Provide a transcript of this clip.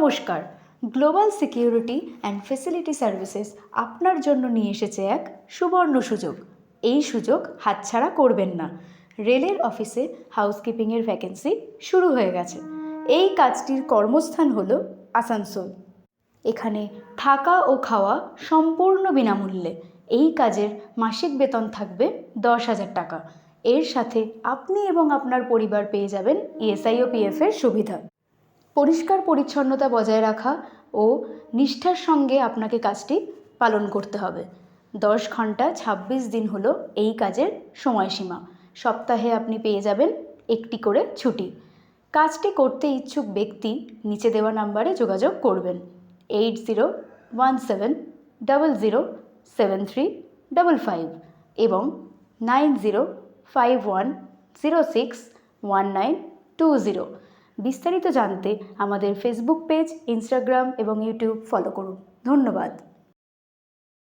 নমস্কার, global security and facility services আপনার জন্য নিয়ে এসেছে এক সুবর্ণ সুযোগ। এই সুযোগ হাতছাড়া করবেন না। রেলের অফিসে হাউসকিপিংয়ের ভ্যাকেন্সি শুরু হয়ে গেছে। এই কাজটির কর্মস্থান হলো আসানসোল। এখানে থাকা ও খাওয়া সম্পূর্ণ বিনামূল্যে। এই কাজের মাসিক বেতন থাকবে 10,000 টাকা। এর সাথে আপনি এবং আপনার পরিবার পেয়ে যাবেন ইএসআই ও পিএফের সুবিধা। পরিষ্কার পরিচ্ছন্নতা বজায় রাখা ও নিষ্ঠার সঙ্গে আপনাকে কাজটি পালন করতে হবে। 10 ঘন্টা 26 দিন হলো এই কাজের সময়সীমা। সপ্তাহে আপনি পেয়ে যাবেন একটি করে ছুটি। কাজটি করতে ইচ্ছুক ব্যক্তি নিচে দেওয়া নাম্বারে যোগাযোগ করবেন 8017073555 এবং 9051061920। বিস্তারিত জানতে আমাদের ফেসবুক পেজ, ইনস্টাগ্রাম এবং ইউটিউব ফলো করুন। ধন্যবাদ।